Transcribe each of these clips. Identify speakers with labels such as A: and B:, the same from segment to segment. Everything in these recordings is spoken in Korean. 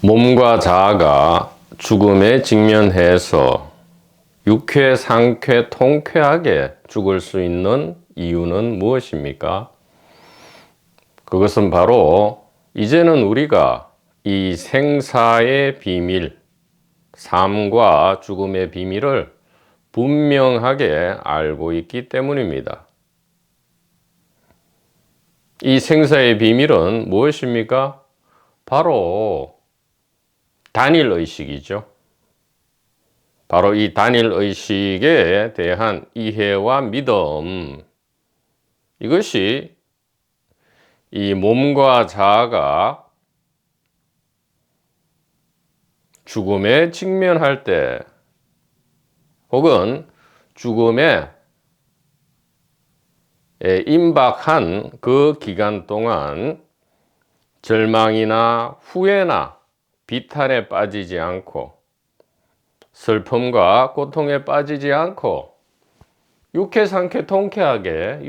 A: 몸과 자아가 죽음에 직면해서 유쾌, 상쾌, 통쾌하게 죽을 수 있는 이유는 무엇입니까? 그것은 바로 이제는 우리가 이 생사의 비밀, 삶과 죽음의 비밀을 분명하게 알고 있기 때문입니다. 이 생사의 비밀은 무엇입니까? 바로 단일의식이죠. 바로 이 단일의식에 대한 이해와 믿음, 이것이 이 몸과 자아가 죽음에 직면할 때 혹은 죽음에 임박한 그 기간 동안 절망이나 후회나 비탄에 빠지지 않고 슬픔과 고통에 빠지지 않고 유쾌 상쾌 통쾌하게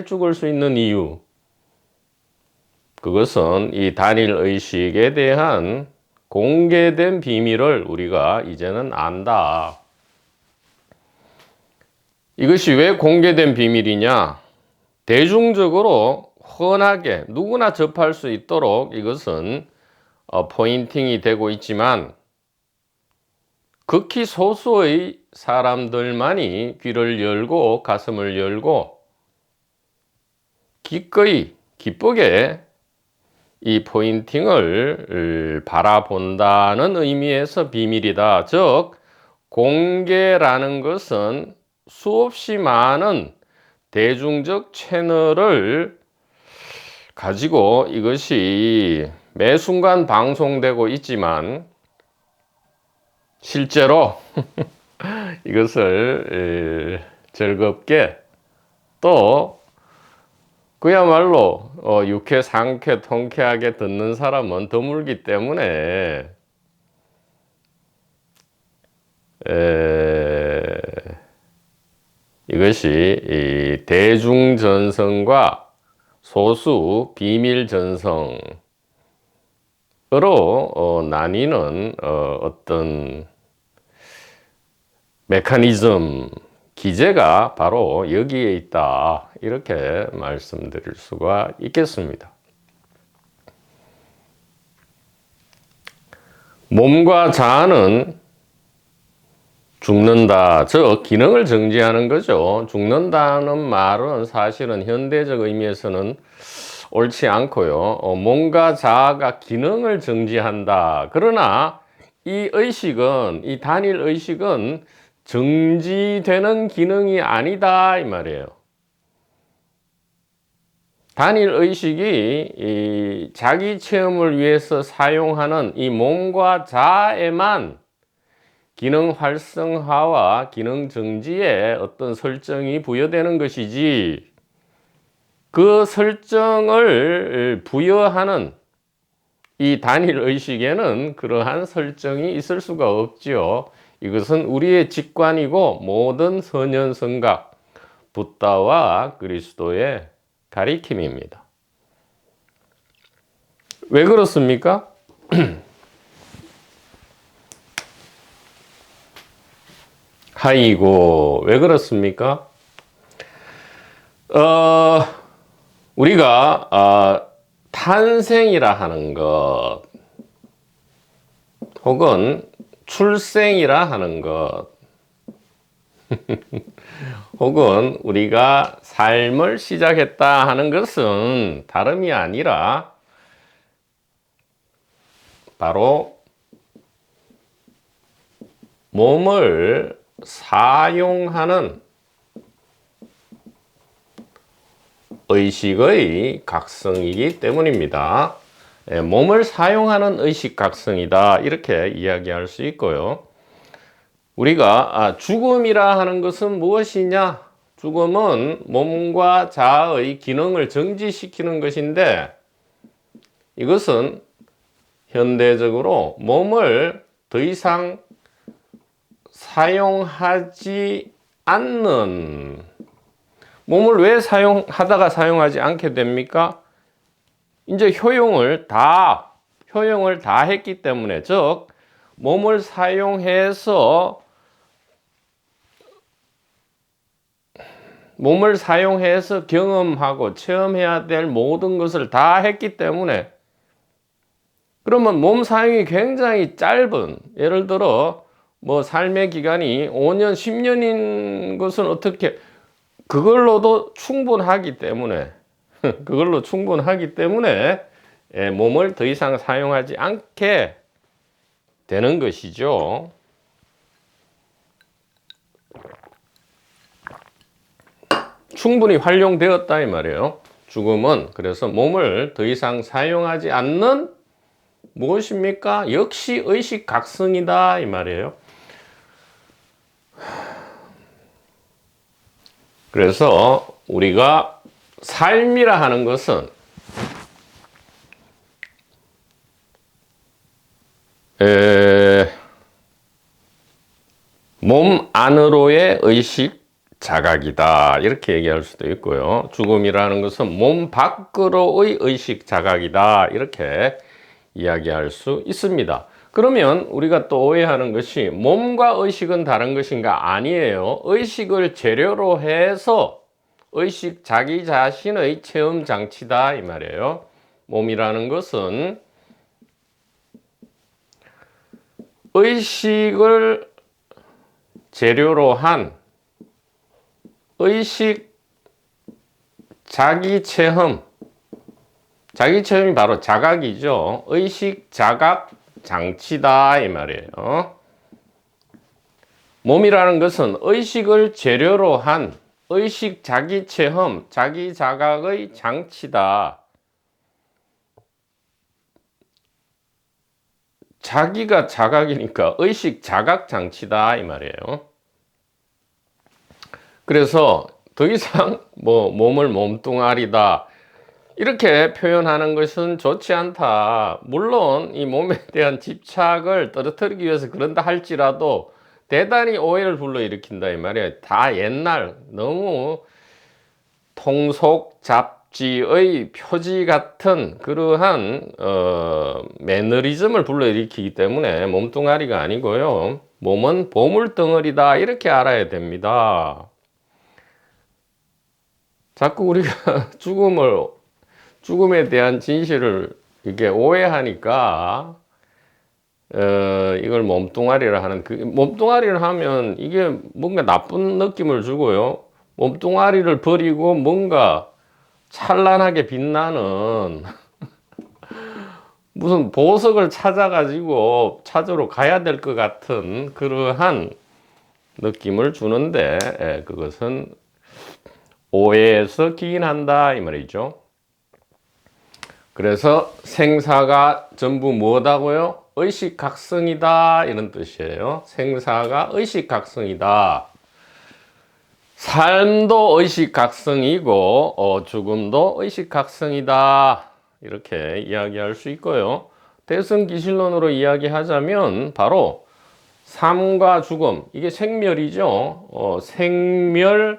A: 죽을 수 있는 이유, 그것은 이 단일의식에 대한 공개된 비밀을 우리가 이제는 안다. 이것이 왜 공개된 비밀이냐? 대중적으로 흔하게 누구나 접할 수 있도록 이것은 포인팅이 되고 있지만 극히 소수의 사람들만이 귀를 열고 가슴을 열고 기꺼이 기쁘게 이 포인팅을 바라본다는 의미에서 비밀이다. 즉 공개라는 것은 수없이 많은 대중적 채널을 가지고 이것이 매 순간 방송되고 있지만 실제로 이것을 즐겁게 또 그야말로 유쾌 상쾌 통쾌하게 듣는 사람은 드물기 때문에 이것이 이 대중전성과 소수 비밀전성으로 나뉘는 어떤 메커니즘, 기제가 바로 여기에 있다. 이렇게 말씀드릴 수가 있겠습니다. 몸과 자아는 죽는다. 즉 기능을 정지하는 거죠. 죽는다는 말은 사실은 현대적 의미에서는 옳지 않고요. 몸과 자아가 기능을 정지한다. 그러나 이 의식은, 이 단일 의식은 정지되는 기능이 아니다 이 말이에요. 단일 의식이 이 자기 체험을 위해서 사용하는 이 몸과 자아에만 기능 활성화와 기능 정지에 어떤 설정이 부여되는 것이지, 그 설정을 부여하는 이 단일 의식에는 그러한 설정이 있을 수가 없지요. 이것은 우리의 직관이고 모든 선현성각, 붓다와 그리스도의 가리킴입니다. 왜 그렇습니까? 하이고, 왜 그렇습니까? 우리가 탄생이라 하는 것 혹은 출생이라 하는 것 혹은 우리가 삶을 시작했다 하는 것은 다름이 아니라 바로 몸을 사용하는 의식의 각성이기 때문입니다. 몸을 사용하는 의식 각성이다. 이렇게 이야기할 수 있고요. 우리가 죽음이라 하는 것은 무엇이냐? 죽음은 몸과 자아의 기능을 정지시키는 것인데, 이것은 현대적으로 몸을 더 이상 사용하지 않는, 몸을 왜 사용하다가 사용하지 않게 됩니까? 이제 효용을 다 했기 때문에, 즉 몸을 사용해서 경험하고 체험해야 될 모든 것을 다 했기 때문에, 그러면 몸 사용이 굉장히 짧은, 예를 들어 뭐 삶의 기간이 5년, 10년인 것은 어떻게, 그걸로도 충분하기 때문에 몸을 더 이상 사용하지 않게 되는 것이죠. 충분히 활용되었다 이 말이에요. 죽음은 그래서 몸을 더 이상 사용하지 않는 무엇입니까? 역시 의식각성이다 이 말이에요. 그래서 우리가 삶이라 하는 것은 몸 안으로의 의식 자각이다 이렇게 얘기할 수도 있고요. 죽음이라는 것은 몸 밖으로의 의식 자각이다 이렇게 이야기할 수 있습니다. 그러면 우리가 또 오해하는 것이 몸과 의식은 다른 것인가? 아니에요. 의식을 재료로 해서 의식 자기 자신의 체험 장치다 이 말이에요. 몸이라는 것은 의식을 재료로 한 의식 자기 체험, 자기 체험이 바로 자각이죠. 의식 자각 장치다 이 말이에요. 몸이라는 것은 의식을 재료로 한 의식 자기 체험, 자기 자각의 장치다. 자기가 자각이니까 의식 자각 장치다 이 말이에요. 그래서 더 이상 뭐 몸을 몸뚱아리다 이렇게 표현하는 것은 좋지 않다. 물론 이 몸에 대한 집착을 떨어뜨리기 위해서 그런다 할지라도 대단히 오해를 불러일으킨다 이 말이에요. 다 옛날 너무 통속 잡지의 표지 같은 그러한 매너리즘을 불러일으키기 때문에 몸뚱아리가 아니고요. 몸은 보물덩어리다 이렇게 알아야 됩니다. 자꾸 우리가 죽음에 대한 진실을 이게 오해하니까 이걸 몸뚱아리를 하는, 몸뚱아리를 하면 이게 뭔가 나쁜 느낌을 주고요. 몸뚱아리를 버리고 뭔가 찬란하게 빛나는 무슨 보석을 찾아가지고 찾으러 가야 될 것 같은 그러한 느낌을 주는데 그것은 오해에서 기인한다 이 말이죠. 그래서 생사가 전부 뭐다고요? 의식각성이다 이런 뜻이에요. 생사가 의식각성이다. 삶도 의식각성이고 죽음도 의식각성이다 이렇게 이야기할 수 있고요. 대승기실론으로 이야기하자면 바로 삶과 죽음 이게 생멸이죠. 생멸심이라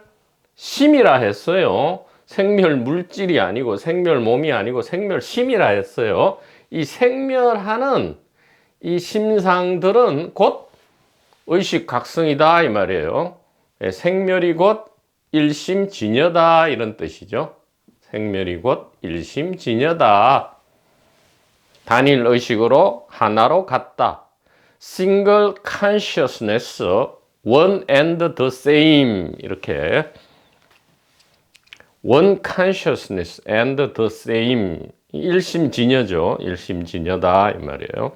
A: 했어요. 생멸 물질이 아니고 생멸 몸이 아니고 생멸심이라 했어요. 이 생멸하는 이 심상들은 곧 의식각성이다 이 말이에요. 생멸이 곧 일심진여다 이런 뜻이죠. 생멸이 곧 일심진여다. 단일 의식으로 하나로 같다. Single consciousness, one and the same 이렇게 One consciousness and the same 일심진여죠. 일심진여다 이 말이에요.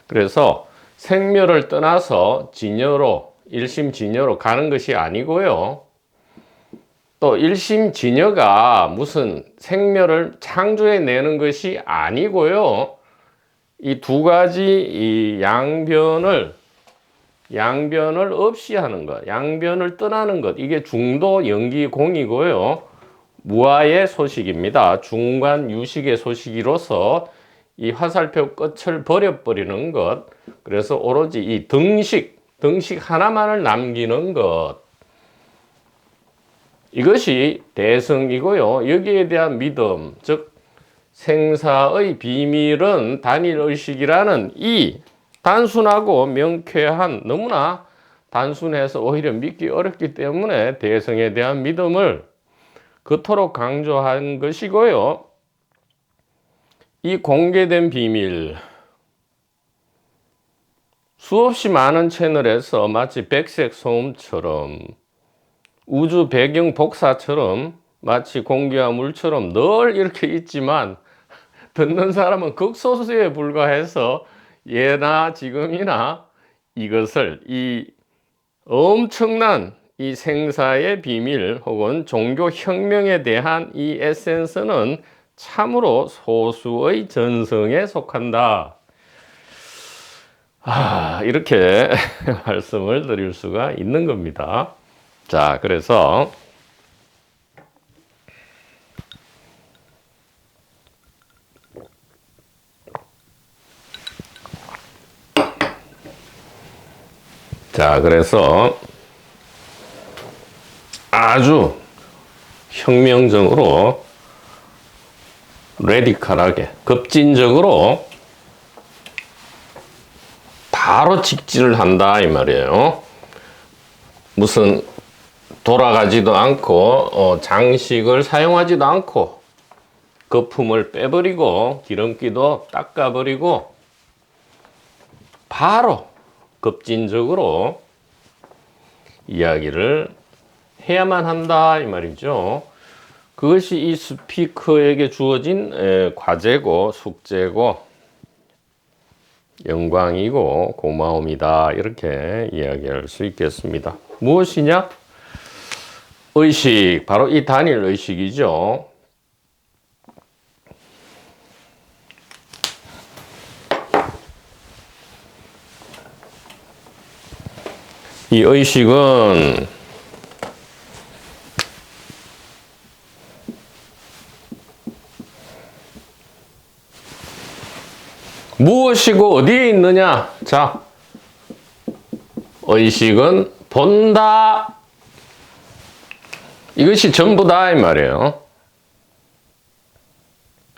A: 그래서 생멸을 떠나서 진여로 일심진여로 가는 것이 아니고요. 또 일심진여가 무슨 생멸을 창조해내는 것이 아니고요. 이 두 가지 이 양변을 없이 하는 것, 양변을 떠나는 것 이게 중도 영기공이고요. 무아의 소식입니다. 중관 유식의 소식이로서 이 화살표 끝을 버려버리는 것. 그래서 오로지 이 등식 하나만을 남기는 것. 이것이 대승이고요. 여기에 대한 믿음, 즉 생사의 비밀은 단일의식이라는 이 단순하고 명쾌한, 너무나 단순해서 오히려 믿기 어렵기 때문에 대성에 대한 믿음을 그토록 강조한 것이고요. 이 공개된 비밀, 수없이 많은 채널에서 마치 백색 소음처럼, 우주 배경 복사처럼, 마치 공기와 물처럼 늘 이렇게 있지만 듣는 사람은 극소수에 불과해서 예나 지금이나 이것을, 이 엄청난 이 생사의 비밀 혹은 종교 혁명에 대한 이 에센스는 참으로 소수의 전성에 속한다. 이렇게 말씀을 드릴 수가 있는 겁니다. 자, 그래서 아주 혁명적으로, 레디컬하게, 급진적으로 바로 직진을 한다 이 말이에요. 무슨 돌아가지도 않고 장식을 사용하지도 않고 거품을 빼버리고 기름기도 닦아버리고 바로 급진적으로 이야기를 해야만 한다 이 말이죠. 그것이 이 스피커에게 주어진 과제고 숙제고 영광이고 고마움이다, 이렇게 이야기할 수 있겠습니다. 무엇이냐? 의식, 바로 이 단일 의식이죠. 이 의식은 무엇이고 어디에 있느냐? 자, 의식은 본다. 이것이 전부다 이 말이에요.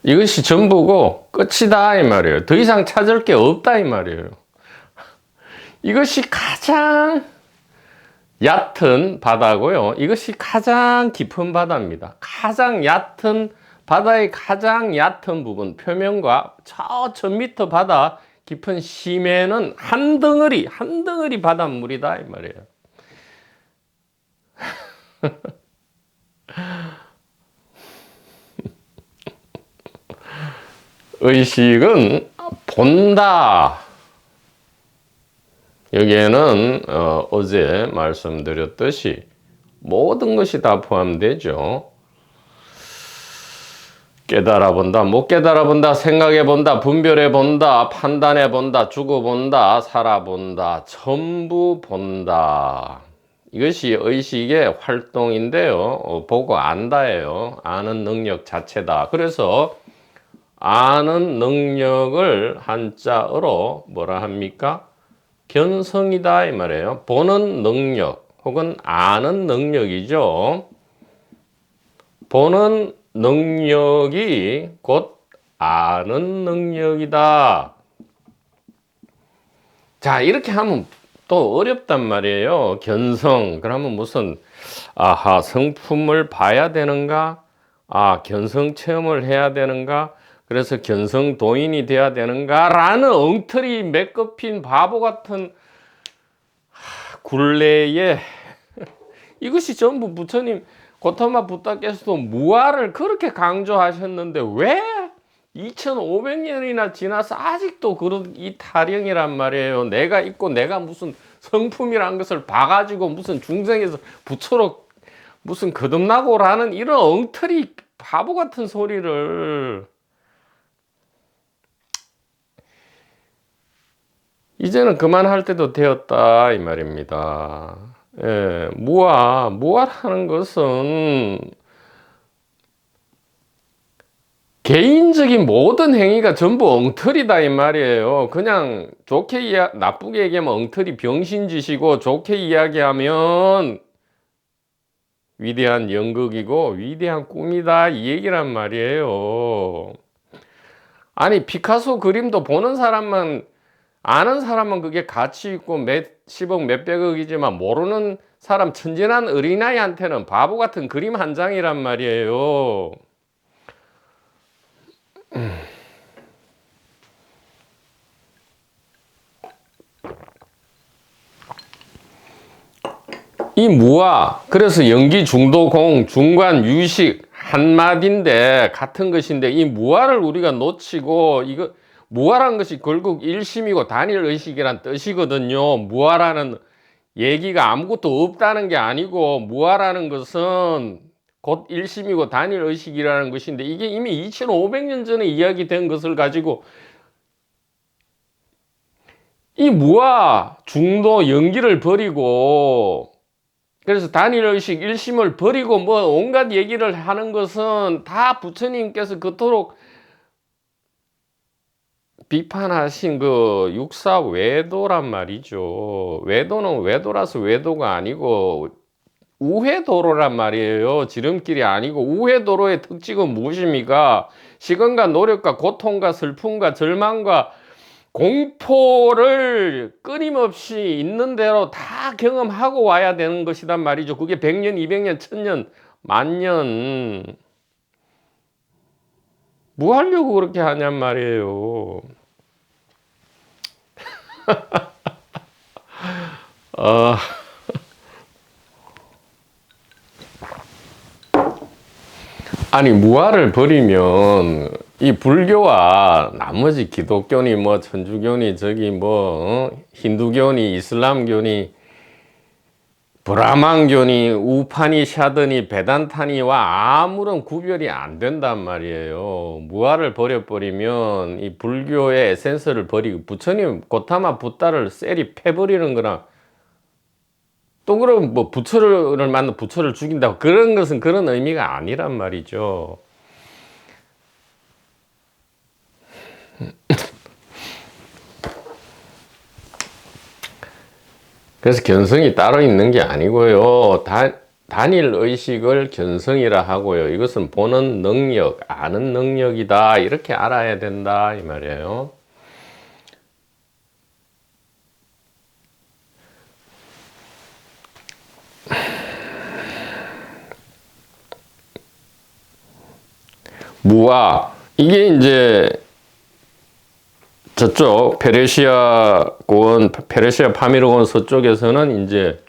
A: 이것이 전부고 끝이다 이 말이에요. 더 이상 찾을 게 없다 이 말이에요. 이것이 가장 얕은 바다고요. 이것이 가장 깊은 바다입니다. 가장 얕은 바다의 가장 얕은 부분, 표면과 저 1000m 바다 깊은 심해는 한 덩어리 바닷물이다 이 말이에요. 의식은 본다. 여기에는 어제 말씀드렸듯이 모든 것이 다 포함되죠. 깨달아본다, 못 깨달아본다, 생각해본다, 분별해본다, 판단해본다, 죽어본다, 살아본다, 전부 본다. 이것이 의식의 활동인데요. 보고 안다예요. 아는 능력 자체다. 그래서 아는 능력을 한자어로 뭐라 합니까? 견성이다 이 말이에요. 보는 능력 혹은 아는 능력이죠. 보는 능력이 곧 아는 능력이다. 자, 이렇게 하면 또 어렵단 말이에요. 견성, 그러면 무슨 성품을 봐야 되는가? 견성 체험을 해야 되는가? 그래서 견성 도인이 돼야 되는가? 라는 엉터리 매껍힌 바보 같은 굴레에 이것이 전부 부처님 고타마 부다께서도 무아를 그렇게 강조하셨는데 왜 2500년이나 지나서 아직도 그런 이 타령이란 말이에요. 내가 있고 내가 무슨 성품이란 것을 봐가지고 무슨 중생에서 부처로 무슨 거듭나고라는 이런 엉터리 바보 같은 소리를 이제는 그만할 때도 되었다 이 말입니다. 예, 무아라는 것은 개인적인 모든 행위가 전부 엉터리다 이 말이에요. 그냥 나쁘게 얘기하면 엉터리 병신짓이고, 좋게 이야기하면 위대한 연극이고 위대한 꿈이다 이 얘기란 말이에요. 아니 피카소 그림도 보는 사람만 아는 사람은 그게 가치 있고 몇십억 몇백억이지만 모르는 사람 천진한 어린아이한테는 바보 같은 그림 한 장이란 말이에요. 이 무아, 그래서 연기 중도 공 중관 유식 한마디인데 같은 것인데 이 무아를 우리가 놓치고 이거 무아라는 것이 결국 일심이고 단일 의식이란 뜻이거든요. 무아라는 얘기가 아무것도 없다는 게 아니고 무아라는 것은 곧 일심이고 단일 의식이라는 것인데 이게 이미 2500년 전에 이야기된 것을 가지고 이 무아 중도 연기를 버리고 그래서 단일의식 일심을 버리고 뭐 온갖 얘기를 하는 것은 다 부처님께서 그토록 비판하신 그 육사 외도란 말이죠. 외도는 외도라서 외도가 아니고 우회도로란 말이에요. 지름길이 아니고 우회도로의 특징은 무엇입니까? 시간과 노력과 고통과 슬픔과 절망과 공포를 끊임없이 있는 대로 다 경험하고 와야 되는 것이란 말이죠. 그게 100년, 200년, 1000년, 만년. 뭐 하려고 그렇게 하냔 말이에요. 어, 아니, 무아를 버리면 이 불교와 나머지 기독교니 뭐 천주교니 저기 뭐 힌두교니 이슬람교니 브라만교니 우파니샤드니 베단타니와 아무런 구별이 안 된단 말이에요. 무아를 버려버리면 이 불교의 에센스를 버리고 부처님 고타마 붓다를 쎄리 패버리는 거랑 또 그럼 뭐 부처를 만나 부처를 죽인다고 그런 것은 그런 의미가 아니란 말이죠. 그래서 견성이 따로 있는 게 아니고요. 단일 의식을 견성이라 하고요. 이것은 보는 능력, 아는 능력이다. 이렇게 알아야 된다. 이 말이에요. 무아. 이게 이제 저쪽 페르시아권, 페르시아 파미르곤 서쪽에서는 이제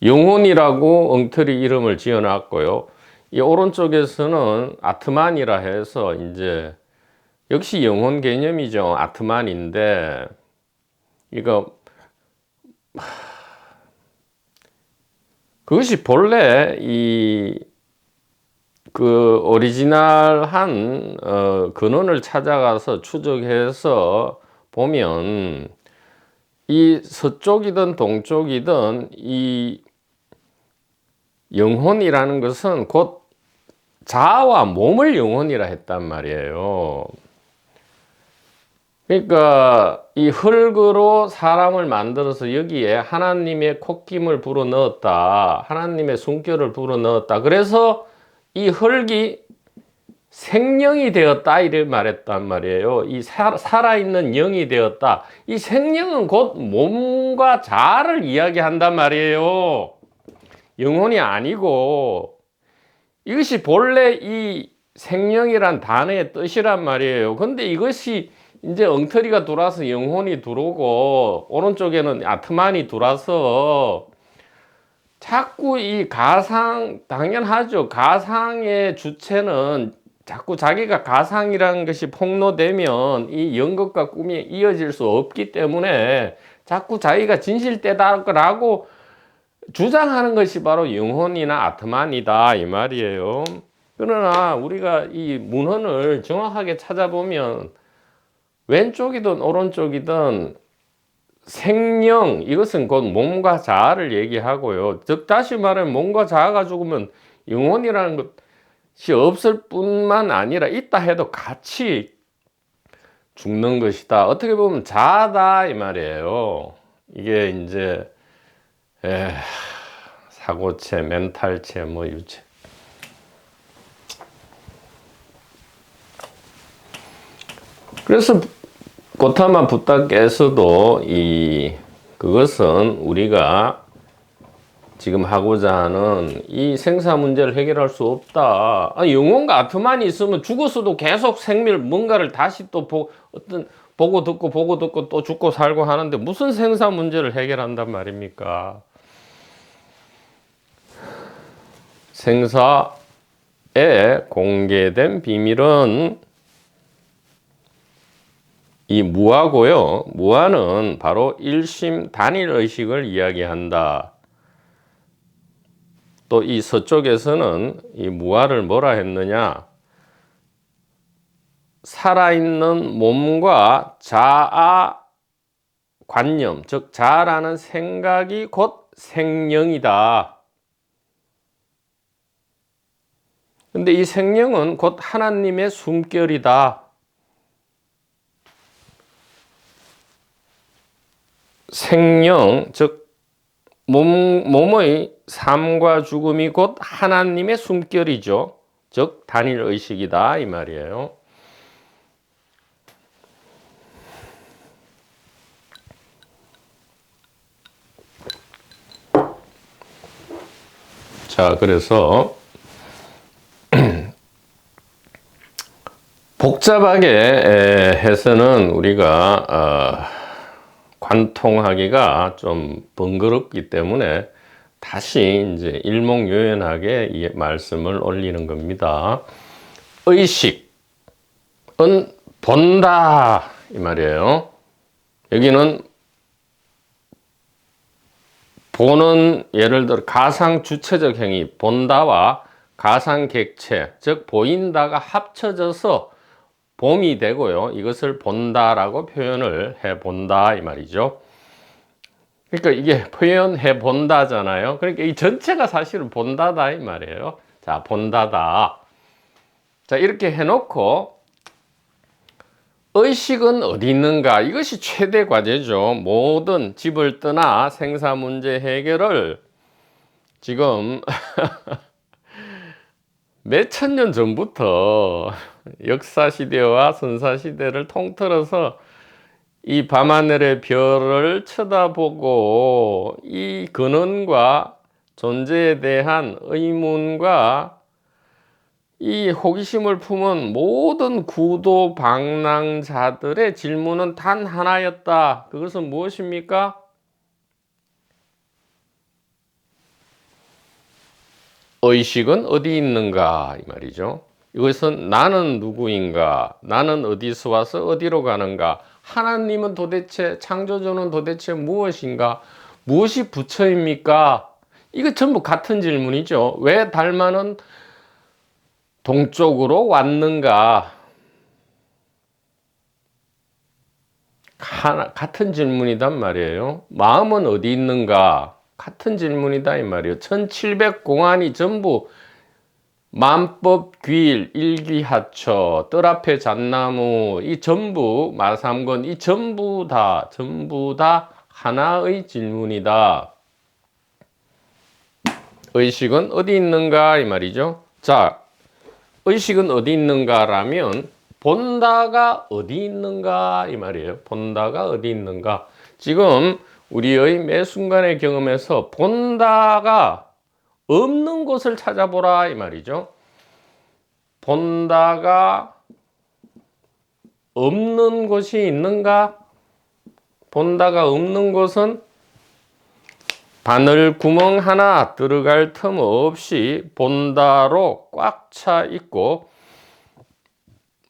A: 영혼이라고 엉터리 이름을 지어놨고요. 이 오른쪽에서는 아트만이라 해서 이제 역시 영혼 개념이죠. 아트만인데 이거 그것이 본래 그 오리지널한 근원을 찾아가서 추적해서 보면 이 서쪽이든 동쪽이든 이 영혼이라는 것은 곧 자아와 몸을 영혼이라 했단 말이에요. 그러니까 이 흙으로 사람을 만들어서 여기에 하나님의 콧김을 불어 넣었다. 하나님의 숨결을 불어 넣었다. 그래서 이 흙이 생령이 되었다 이렇게 말했단 말이에요. 이 살아있는 영이 되었다. 이 생령은 곧 몸과 자아를 이야기한단 말이에요. 영혼이 아니고 이것이 본래 이 생령이란 단어의 뜻이란 말이에요. 근데 이것이 이제 엉터리가 돌아서 영혼이 들어오고 오른쪽에는 아트만이 들어와서 자꾸 이 가상, 당연하죠. 가상의 주체는 자꾸 자기가 가상이라는 것이 폭로되면 이 연극과 꿈이 이어질 수 없기 때문에 자꾸 자기가 진실되다라고 주장하는 것이 바로 영혼이나 아트만이다 이 말이에요. 그러나 우리가 이 문헌을 정확하게 찾아보면 왼쪽이든 오른쪽이든 생령, 이것은 곧 몸과 자아를 얘기하고요. 즉 다시 말하면 몸과 자아가 죽으면 영혼이라는 것이 없을 뿐만 아니라 있다 해도 같이 죽는 것이다. 어떻게 보면 자아다 이 말이에요. 이게 이제 사고체, 멘탈체, 뭐 유체. 그래서 고타마 부다께서도 그것은 우리가 지금 하고자 하는 이 생사 문제를 해결할 수 없다. 영혼과 아트만이 있으면 죽었어도 계속 뭔가를 다시 또 보고 듣고 또 죽고 살고 하는데 무슨 생사 문제를 해결한단 말입니까? 생사에 공개된 비밀은 이 무아고요. 무아는 바로 일심 단일 의식을 이야기한다. 또 이 서쪽에서는 이 무아를 뭐라 했느냐? 살아있는 몸과 자아 관념, 즉 자아라는 생각이 곧 생명이다. 근데 이 생명은 곧 하나님의 숨결이다. 생명, 즉 몸의 삶과 죽음이 곧 하나님의 숨결이죠. 즉 단일 의식이다 이 말이에요. 자, 그래서 복잡하게 해서는 우리가 관통하기가 좀 번거롭기 때문에 다시 이제 일목요연하게 이 말씀을 올리는 겁니다. 의식은 본다 이 말이에요. 여기는 보는, 예를 들어 가상 주체적 행위 본다와 가상 객체, 즉 보인다가 합쳐져서 봄이 되고요. 이것을 본다라고 표현을 해 본다 이 말이죠. 그러니까 이게 표현해 본다잖아요. 그러니까 이 전체가 사실은 본다다 이 말이에요. 자, 본다다. 자, 이렇게 해놓고 의식은 어디 있는가? 이것이 최대 과제죠. 모든 집을 떠나 생사 문제 해결을 지금 몇천 년 전부터 역사시대와 선사시대를 통틀어서 이 밤하늘의 별을 쳐다보고 이 근원과 존재에 대한 의문과 이 호기심을 품은 모든 구도방랑자들의 질문은 단 하나였다. 그것은 무엇입니까? 의식은 어디 있는가 이 말이죠. 이것은 나는 누구인가? 나는 어디서 와서 어디로 가는가? 하나님은 도대체, 창조주는 도대체 무엇인가? 무엇이 부처입니까? 이거 전부 같은 질문이죠. 왜 달마는 동쪽으로 왔는가? 같은 질문이단 말이에요. 마음은 어디 있는가? 같은 질문이다 이 말이에요. 1700공안이 전부 만법, 귀일, 일귀하처, 뜰 앞에 잣나무, 이 전부 마삼건, 이 전부 다 하나의 질문이다. 의식은 어디 있는가 이 말이죠. 자, 의식은 어디 있는가라면 본다가 어디 있는가 이 말이에요. 본다가 어디 있는가. 지금 우리의 매 순간의 경험에서 본다가 없는 곳을 찾아보라 이 말이죠. 본다가 없는 곳이 있는가? 본다가 없는 곳은 바늘 구멍 하나 들어갈 틈 없이 본다로 꽉 차 있고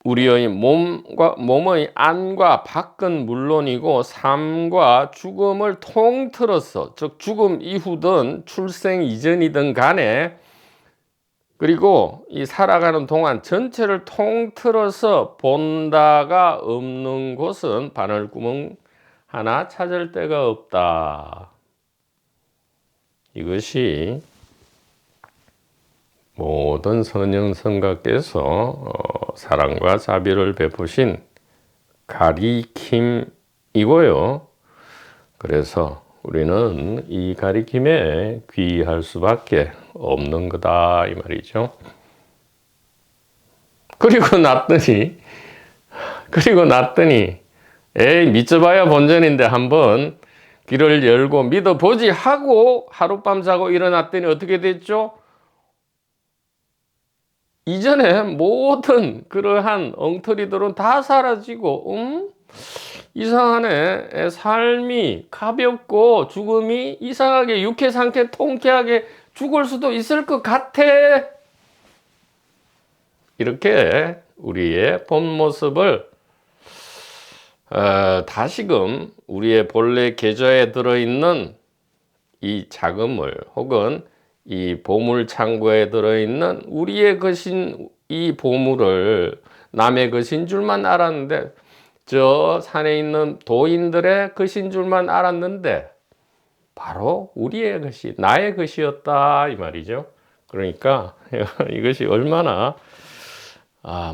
A: 우리의 몸의 안과 밖은 물론이고 삶과 죽음을 통틀어서, 즉 죽음 이후든 출생 이전이든 간에, 그리고 이 살아가는 동안 전체를 통틀어서 본다가 없는 곳은 바늘구멍 하나 찾을 데가 없다. 이것이 모든 선영성가께서 사랑과 자비를 베푸신 가리킴이고요. 그래서 우리는 이 가리킴에 귀의할 수밖에 없는 거다 이 말이죠. 그리고 났더니 그리고 놨더니 에이 믿어봐야 본전인데 한번 귀를 열고 믿어보지 하고 하룻밤 자고 일어났더니 어떻게 됐죠? 이전에 모든 그러한 엉터리들은 다 사라지고 이상하네. 삶이 가볍고 죽음이 이상하게 유쾌 상쾌 통쾌하게 죽을 수도 있을 것 같아. 이렇게 우리의 본 모습을 다시금 우리의 본래 계좌에 들어있는 이 자금을 혹은 이 보물 창고에 들어있는 우리의 것인 이 보물을 남의 것인 줄만 알았는데 저 산에 있는 도인들의 것인 줄만 알았는데 바로 우리의 것이 나의 것이었다 이 말이죠. 그러니까 이것이 얼마나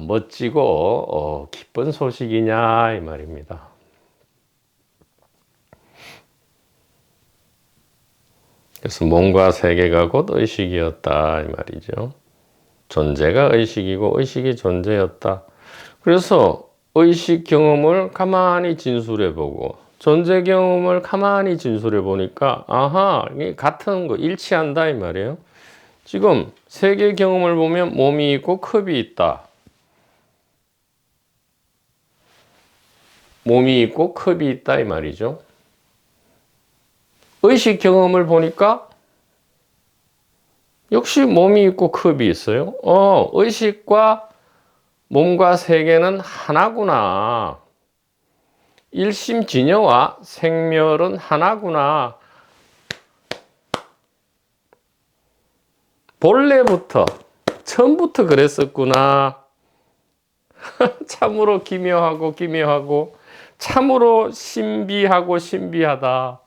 A: 멋지고 기쁜 소식이냐 이 말입니다. 그래서 몸과 세계가 곧 의식이었다 이 말이죠. 존재가 의식이고 의식이 존재였다. 그래서 의식 경험을 가만히 진술해 보고 존재 경험을 가만히 진술해 보니까 아하 같은 거 일치한다 이 말이에요. 지금 세계 경험을 보면 몸이 있고 컵이 있다. 몸이 있고 컵이 있다 이 말이죠. 의식 경험을 보니까 역시 몸이 있고 컵이 있어요. 의식과 몸과 세계는 하나구나. 일심진여와 생멸은 하나구나. 본래부터 처음부터 그랬었구나. 참으로 기묘하고 기묘하고 참으로 신비하고 신비하다.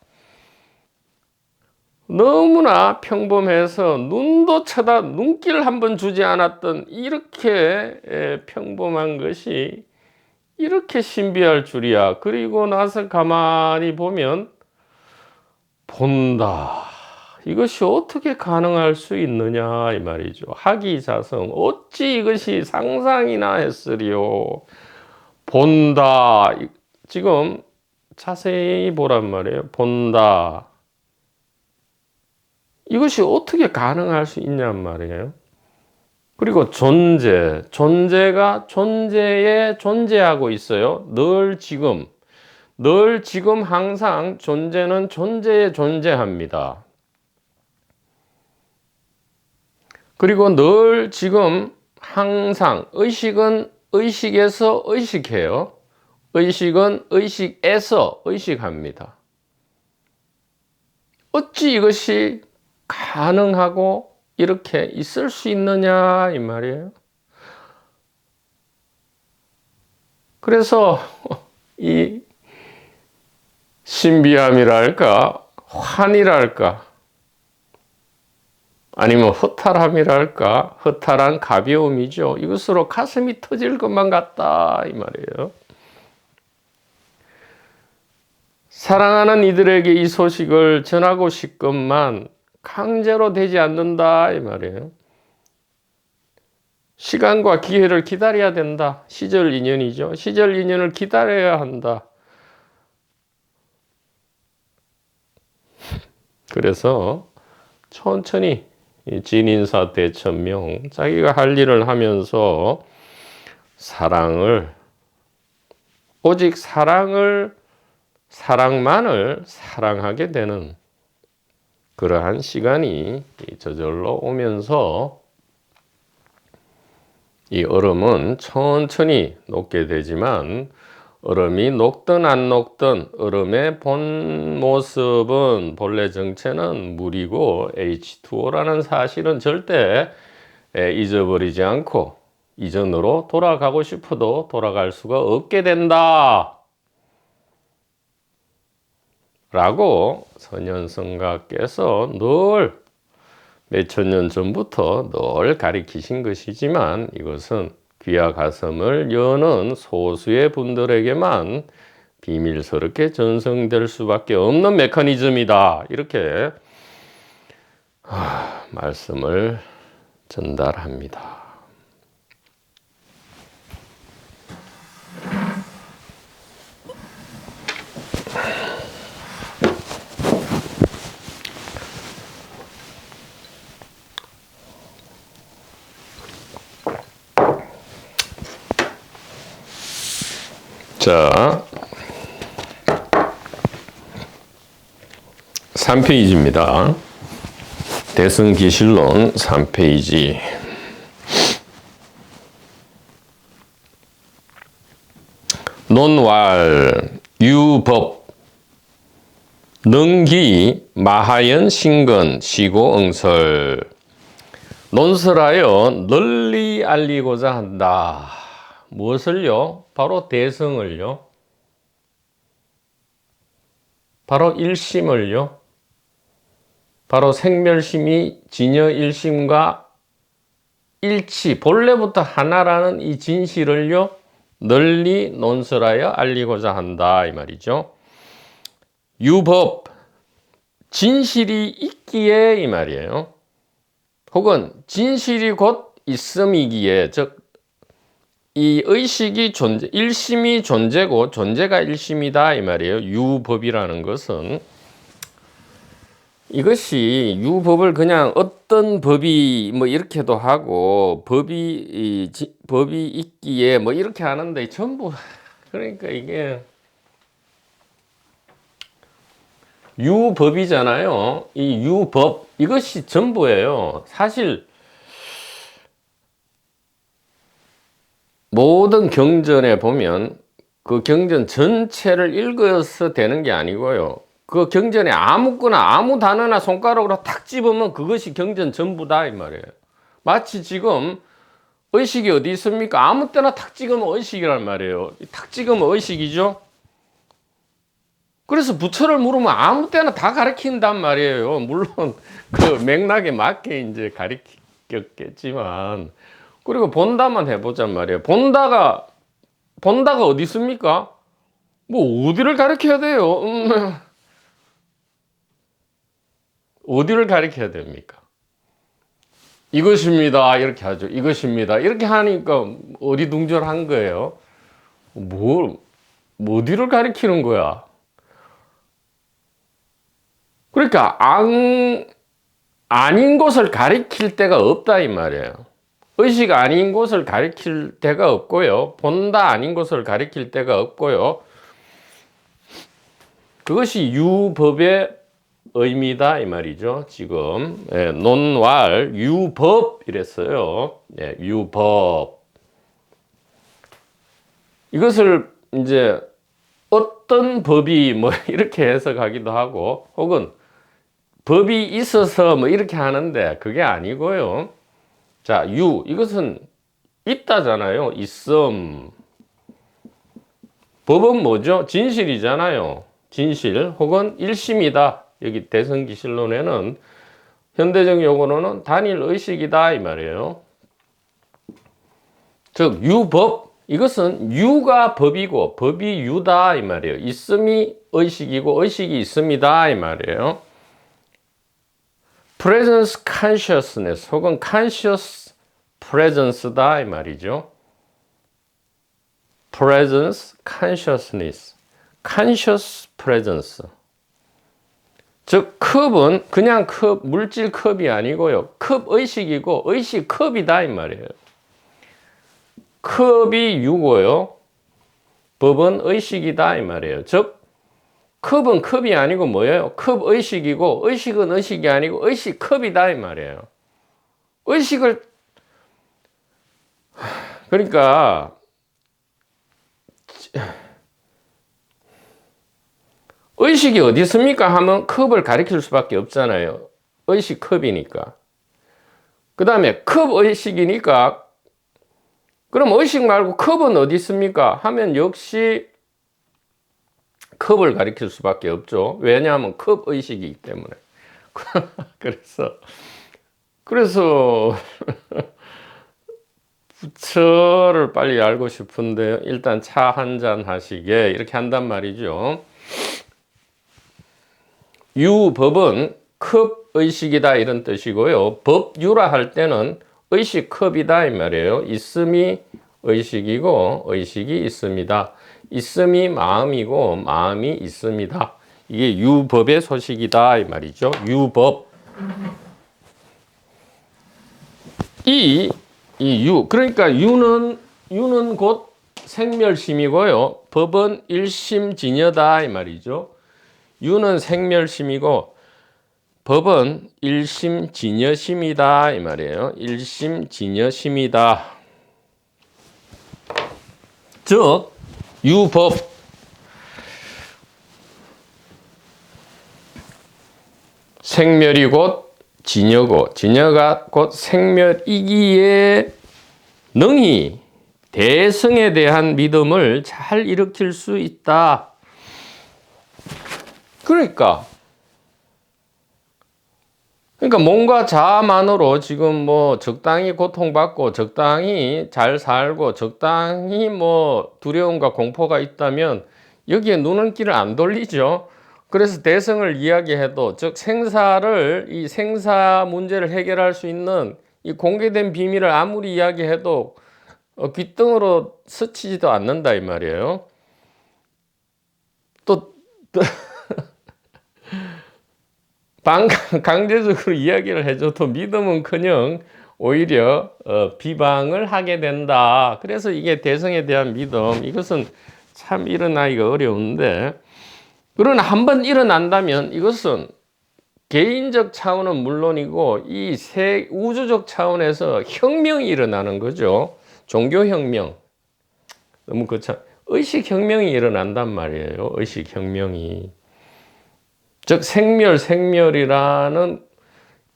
A: 너무나 평범해서 눈길 한번 주지 않았던 이렇게 평범한 것이 이렇게 신비할 줄이야. 그리고 나서 가만히 보면 본다. 이것이 어떻게 가능할 수 있느냐 이 말이죠. 하기자성 어찌 이것이 상상이나 했으리요. 본다. 지금 자세히 보란 말이에요. 본다. 이것이 어떻게 가능할 수 있냔 말이에요. 그리고 존재가 존재에 존재하고 있어요. 늘 지금 항상 존재는 존재에 존재합니다. 그리고 늘 지금 항상 의식은 의식에서 의식해요. 의식은 의식에서 의식합니다. 어찌 이것이 가능하고 이렇게 있을 수 있느냐 이 말이에요. 그래서 이 신비함이랄까 환이랄까 아니면 허탈함이랄까 허탈한 가벼움이죠. 이것으로 가슴이 터질 것만 같다 이 말이에요. 사랑하는 이들에게 이 소식을 전하고 싶건만 강제로 되지 않는다 이 말이에요. 시간과 기회를 기다려야 된다. 시절 인연이죠. 시절 인연을 기다려야 한다. 그래서 천천히 진인사 대천명 자기가 할 일을 하면서 오직 사랑만을 사랑하게 되는 그러한 시간이 저절로 오면서 이 얼음은 천천히 녹게 되지만 얼음이 녹든 안 녹든 얼음의 본 모습은 본래 정체는 물이고 H2O라는 사실은 절대 잊어버리지 않고 이전으로 돌아가고 싶어도 돌아갈 수가 없게 된다 라고 선현성가께서 늘 몇천 년 전부터 늘 가리키신 것이지만 이것은 귀와 가슴을 여는 소수의 분들에게만 비밀스럽게 전승될 수밖에 없는 메커니즘이다. 이렇게 말씀을 전달합니다. 자, 3페이지입니다. 대승기실론 3페이지. 논왈 유법 능기 마하연 신근 시고 응설. 논설하여 널리 알리고자 한다. 무엇을요? 바로 대승을요. 바로 일심을요. 바로 생멸심이 진여일심과 일치, 본래부터 하나라는 이 진실을요, 널리 논설하여 알리고자 한다 이 말이죠. 유법, 진실이 있기에 이 말이에요. 혹은 진실이 곧 있음이기에, 즉 이 의식이 존재, 일심이 존재고 존재가 일심이다 이 말이에요. 유법이라는 것은 이것이 유법을 그냥 어떤 법이 뭐 이렇게도 하고 법이 있기에 뭐 이렇게 하는데 전부 그러니까 이게 유법이잖아요. 이 유법 이것이 전부예요. 사실 모든 경전에 보면 그 경전 전체를 읽어서 되는 게 아니고요. 그 경전에 아무거나 아무 단어나 손가락으로 탁 집으면 그것이 경전 전부다 이 말이에요. 마치 지금 의식이 어디 있습니까? 아무 때나 탁 찍으면 의식이란 말이에요. 탁 찍으면 의식이죠. 그래서 부처를 물으면 아무 때나 다 가르친단 말이에요. 물론 그 맥락에 맞게 이제 가르쳤겠지만, 그리고 본다만 해보자 말이에요. 본다가 어디 있습니까? 뭐 어디를 가르쳐야 돼요? 어디를 가르쳐야 됩니까? 이것입니다. 이렇게 하죠. 이것입니다. 이렇게 하니까 어리둥절한 거예요. 어디를 가르치는 거야? 그러니까 아닌 곳을 가리킬 데가 없다 이 말이에요. 의식 아닌 곳을 가리킬 데가 없고요. 본다 아닌 곳을 가리킬 데가 없고요. 그것이 유법의 의미다 이 말이죠. 지금 논왈 유법 이랬어요. 유법. 이것을 이제 어떤 법이 뭐 이렇게 해석하기도 하고, 혹은 법이 있어서 뭐 이렇게 하는데 그게 아니고요. 자, 이것은 있다잖아요. 있음. 법은 뭐죠? 진실이잖아요. 진실 혹은 일심이다. 여기 대승기실론에는 현대적 용어로는 단일 의식이다 이 말이에요. 즉 유법, 이것은 유가 법이고 법이 유다 이 말이에요. 있음이 의식이고 의식이 있음이다 이 말이에요. presence consciousness 혹은 conscious presence다 이 말이죠. presence consciousness, conscious presence. 즉 컵은 그냥 컵, 물질 컵이 아니고요. 컵 의식이고 의식 컵이다 이 말이에요. 컵이 유고요. 법은 의식이다 이 말이에요. 즉 컵은 컵이 아니고 뭐예요? 컵 의식이고 의식은 의식이 아니고 의식 컵이다 이 말이에요. 의식을 그러니까 의식이 어디 있습니까? 하면 컵을 가리킬 수밖에 없잖아요. 의식 컵이니까. 그 다음에 컵 의식이니까 그럼 의식 말고 컵은 어디 있습니까? 하면 역시 컵을 가리킬 수밖에 없죠. 왜냐하면 컵 의식이기 때문에. 그래서 부처를 빨리 알고 싶은데 일단 차 한 잔 하시게 이렇게 한단 말이죠. 유법은 컵 의식이다 이런 뜻이고요. 법유라 할 때는 의식 컵이다 이 말이에요. 있음이 의식이고 의식이 있습니다. 있음이 마음이고 마음이 있습니다. 이게 유법의 소식이다 이 말이죠. 유법. 이 유, 그러니까 유는 곧 생멸심이고요. 법은 일심진여다 이 말이죠. 유는 생멸심이고 법은 일심진여심이다 이 말이에요. 일심진여심이다. 즉 유법 생멸이 곧 진여고 진여가 곧 생멸이기에 능히 대승에 대한 믿음을 잘 일으킬 수 있다. 그러니까 몸과 자아만으로 지금 뭐 적당히 고통받고 적당히 잘 살고 적당히 뭐 두려움과 공포가 있다면 여기에 눈은 길을 안 돌리죠. 그래서 대승을 이야기해도 즉 이 생사 문제를 해결할 수 있는 이 공개된 비밀을 아무리 이야기해도 귓등으로 스치지도 않는다 이 말이에요. 또 강제적으로 이야기를 해줘도 믿음은커녕 오히려 비방을 하게 된다. 그래서 이게 대성에 대한 믿음, 이것은 참 일어나기가 어려운데, 그러나 한번 일어난다면 이것은 개인적 차원은 물론이고 이 우주적 차원에서 혁명이 일어나는 거죠. 종교혁명. 너무 거참 의식혁명이 일어난단 말이에요. 의식혁명이. 즉 생멸이라는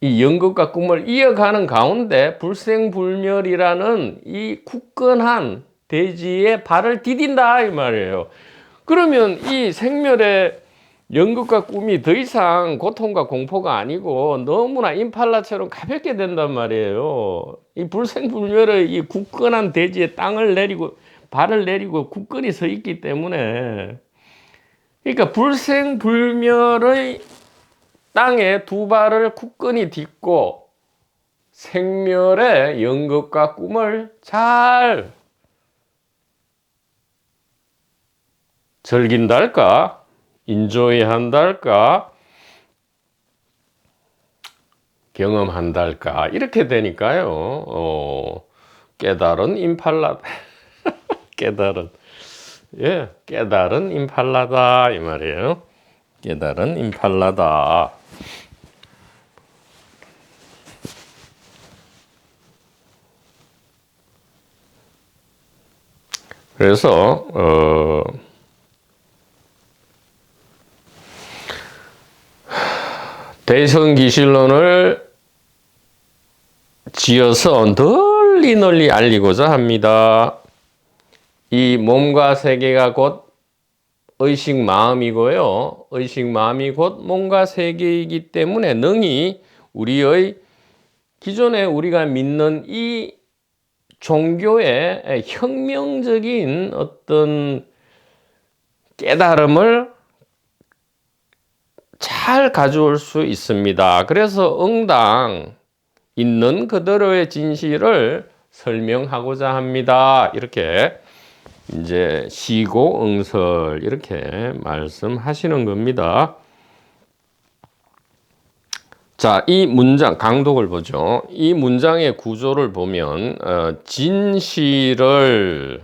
A: 이 연극과 꿈을 이어가는 가운데 불생불멸이라는 이 굳건한 대지에 발을 디딘다 이 말이에요. 그러면 이 생멸의 연극과 꿈이 더 이상 고통과 공포가 아니고 너무나 임팔라처럼 가볍게 된단 말이에요. 이 불생불멸의 이 굳건한 대지에 발을 내리고 굳건히 서 있기 때문에, 그러니까 불생불멸의 땅에 두 발을 굳건히 딛고 생멸의 연극과 꿈을 잘 즐긴달까, 인조이한달까, 경험한달까, 이렇게 되니까요. 깨달은 임팔라 깨달은 임팔라다 이 말이에요. 깨달은 임팔라다. 그래서 대성기실론을 지어서 널리 알리고자 합니다. 이 몸과 세계가 곧 의식 마음이고요. 의식 마음이 곧 몸과 세계이기 때문에 능히 기존에 우리가 믿는 이 종교의 혁명적인 어떤 깨달음을 잘 가져올 수 있습니다. 그래서 응당 있는 그대로의 진실을 설명하고자 합니다. 이렇게 이제 시고응설 이렇게 말씀하시는 겁니다. 자, 이 문장 강독을 보죠. 이 문장의 구조를 보면 진실을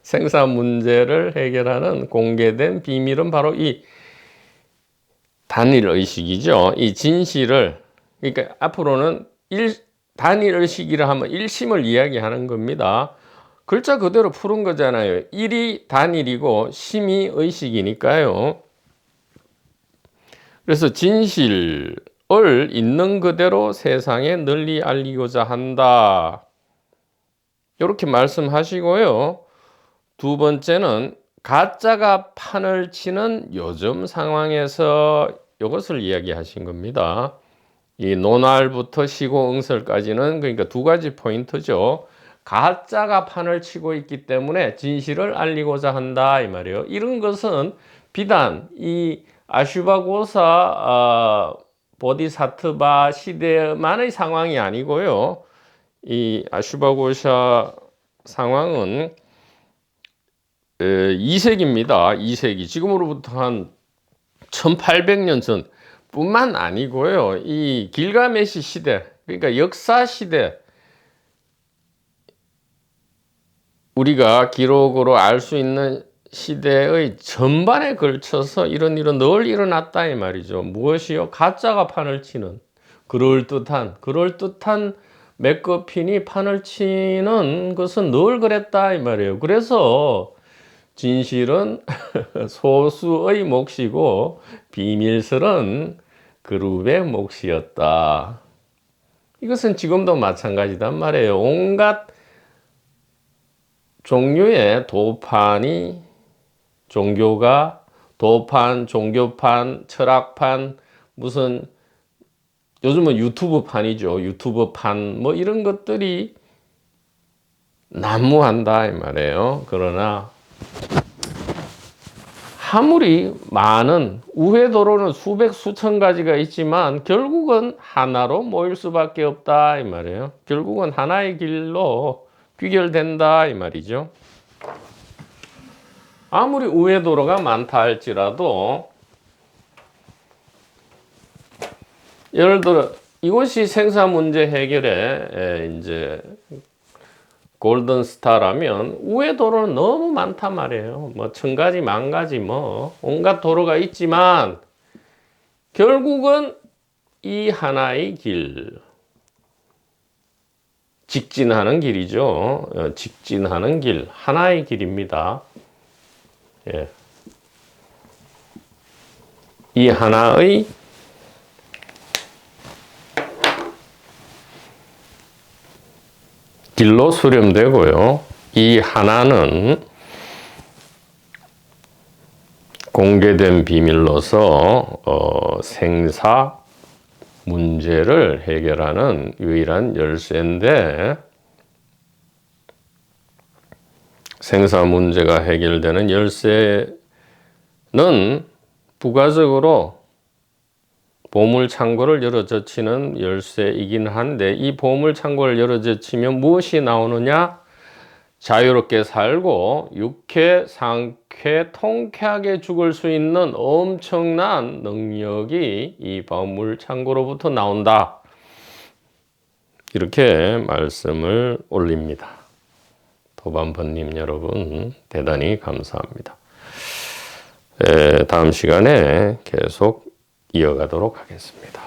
A: 생사 문제를 해결하는 공개된 비밀은 바로 이 단일의식이죠. 이 진실을, 그러니까 앞으로는 단일의식이라 하면 일심을 이야기하는 겁니다. 글자 그대로 푸른 거잖아요. 일이 단일이고 심이 의식이니까요. 그래서 진실을 있는 그대로 세상에 널리 알리고자 한다. 이렇게 말씀하시고요. 두 번째는 가짜가 판을 치는 요즘 상황에서 이것을 이야기하신 겁니다. 이 논알부터 시고응설까지는 그러니까 두 가지 포인트죠. 가짜가 판을 치고 있기 때문에 진실을 알리고자 한다 이 말이에요. 이런 것은 비단 이 아슈바고사 보디사트바 시대만의 상황이 아니고요. 이 아슈바고사 상황은 2세기입니다. 2세기. 지금으로부터 한 1800년 전 뿐만 아니고요. 이 길가메시 시대, 그러니까 역사 시대, 우리가 기록으로 알 수 있는 시대의 전반에 걸쳐서 이런 일은 늘 일어났다 이 말이죠. 무엇이요? 가짜가 판을 치는 그럴듯한 맥거핀이 판을 치는 것은 늘 그랬다 이 말이에요. 그래서 진실은 소수의 몫이고 비밀설은 그룹의 몫이었다. 이것은 지금도 마찬가지단 말이에요. 온갖 종류의 도판이 종교가 도판, 종교판, 철학판, 무슨 요즘은 유튜브판이죠. 유튜브판 뭐 이런 것들이 난무한다 이 말이에요. 그러나 아무리 많은 우회도로는 수백 수천 가지가 있지만 결국은 하나로 모일 수밖에 없다 이 말이에요. 결국은 하나의 길로 귀결된다 이 말이죠. 아무리 우회도로가 많다 할지라도 예를 들어 이것이 생사 문제 해결에 이제 골든 스타라면 우회도로는 너무 많단 말이에요. 뭐 천 가지 만 가지 뭐 온갖 도로가 있지만 결국은 이 하나의 길, 직진하는 길이죠. 직진하는 길, 하나의 길입니다. 예. 이 하나의 길로 수렴되고요. 이 하나는 공개된 비밀로서 생사 문제를 해결하는 유일한 열쇠인데 생사 문제가 해결되는 열쇠는 부가적으로 보물창고를 열어젖히는 열쇠이긴 한데 이 보물창고를 열어젖히면 무엇이 나오느냐? 자유롭게 살고 유쾌, 상쾌, 통쾌하게 죽을 수 있는 엄청난 능력이 이 보물창고로부터 나온다. 이렇게 말씀을 올립니다. 도반번님 여러분 대단히 감사합니다. 다음 시간에 계속 이어가도록 하겠습니다.